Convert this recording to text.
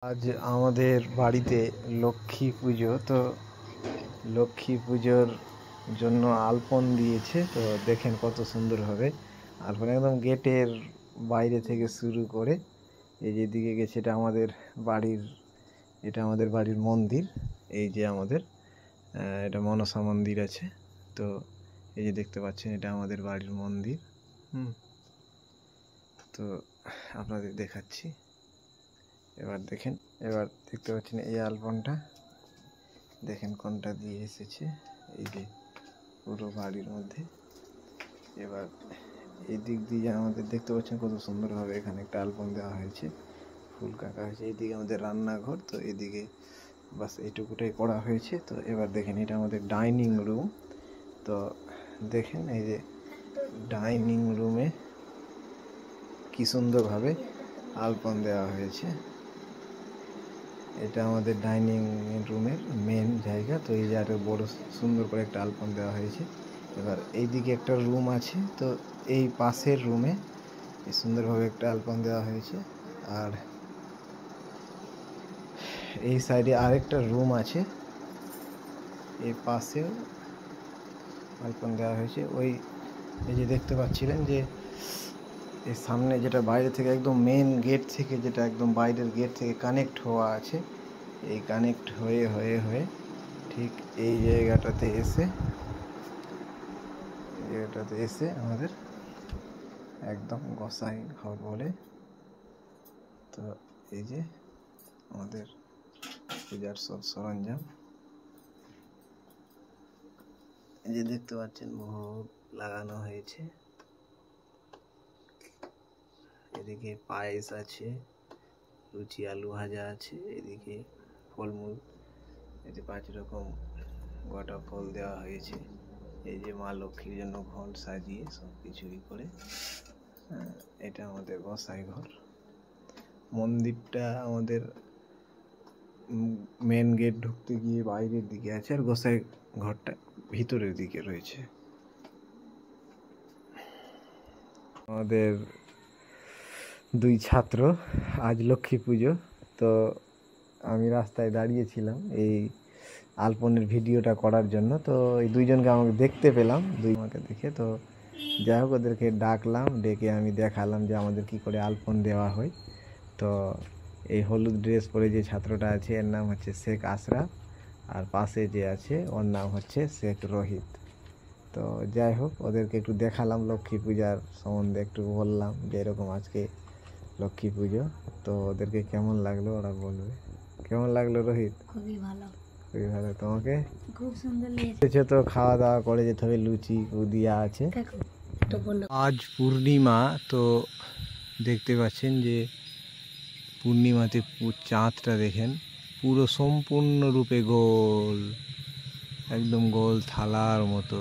আজ আমাদের বাড়িতে লক্ষ্মী পুজো, তো লক্ষ্মী পুজোর জন্য আলপন দিয়েছে। তো দেখেন কত সুন্দরভাবে আলপন, একদম গেটের বাইরে থেকে শুরু করে এই যেদিকে গেছে এটা আমাদের বাড়ির মন্দির। এই যে আমাদের এটা মনসা মন্দির আছে। তো এই যে দেখতে পাচ্ছেন এটা আমাদের বাড়ির মন্দির। তো আপনাদের দেখাচ্ছি। এবার দেখতে পাচ্ছেন এই আলপনটা, দেখেন কোনটা দিয়ে এসেছে। এই যে পুরো বাড়ির মধ্যে। এবার এই দিক দিয়ে আমাদের দেখতে পাচ্ছেন কত সুন্দরভাবে এখানে একটা আলপন দেওয়া হয়েছে, ফুল কাটা হয়েছে। এইদিকে আমাদের রান্নাঘর, তো এদিকে বাস এইটুকুটাই করা হয়েছে। তো এবার দেখেন এটা আমাদের ডাইনিং রুম। তো দেখেন এই যে ডাইনিং রুমে কি সুন্দরভাবে আলপন দেওয়া হয়েছে। এটা আমাদের ডাইনিং রুমের মেন জায়গা। তো এই জায়গাটা বড় সুন্দর করে একটা আলপন দেওয়া হয়েছে। এবার এইদিকে একটা রুম আছে, তো এই পাশের রুমে সুন্দরভাবে একটা আলপন দেওয়া হয়েছে। আর এই সাইডে আরেকটা রুম আছে, এই পাশেও আলপন দেওয়া হয়েছে। এই যে দেখতে পাচ্ছিলেন যে এর সামনে যেটা বাইরে থেকে একদম মেন গেট থেকে, যেটা একদম বাইরের গেট থেকে কানেক্ট হওয়া আছে, এই কানেক্ট হয়ে হয়ে হয়ে ঠিক এই জায়গাটাতে এসে আমাদের একদম গোসাই ঘর বলে। তো এই যে আমাদের পূজার সব সরঞ্জাম, এই যে দেখতে পাচ্ছেন ভোগ লাগানো হয়েছে। এদিকে পায়েস আছে, লুচি আলু ভাজা আছে, এদিকে ফলমূল, এই যে 5 রকম গোটা ফল দেওয়া হয়েছে। এই যে মা লক্ষ্মীর জন্য ঘট সাজিয়ে সব কিছুই করে। এটা আমাদের গোসাই ঘর। মন্দিরটা আমাদের মেন গেট ঢুকতে গিয়ে বাইরের দিকে আছে, আর গোসাই ঘরটা ভিতরের দিকে রয়েছে। আমাদের 2 ছাত্র, আজ লক্ষ্মী পুজো। তো আমি রাস্তায় দাঁড়িয়েছিলাম এই আলপনের ভিডিওটা করার জন্য। তো এই 2 জনকে আমাকে দেখতে পেলাম, আমাকে দেখে। তো যাই হোক, ওদেরকে ডাকলাম, ডেকে আমি দেখালাম যে আমাদের কি করে আলপন দেওয়া হয়। তো এই হলুদ ড্রেস পরে যে ছাত্রটা আছে এর নাম হচ্ছে শেখ আশরাফ, আর পাশে যে আছে ওর নাম হচ্ছে শেখ রোহিত। তো যাই হোক, ওদেরকে একটু দেখালাম লক্ষ্মী পূজার সম্বন্ধে, একটু বললাম যে এরকম আজকে লক্ষ্মী পুজো। তো ওদেরকে কেমন লাগলো ওরা বলবে। কেমন লাগলো রোহিত? খুবই ভালো। খুবই ভালো। তোমাকে? খুব সুন্দর লেগেছে। তো খাওয়া দাওয়া করে যেতে হবে, লুচি দিয়া আছে। আজ পূর্ণিমা, তো দেখতে পাচ্ছেন যে পূর্ণিমাতে চাঁদটা দেখেন পুরো সম্পূর্ণরূপে গোল, একদম গোল থালার মতো।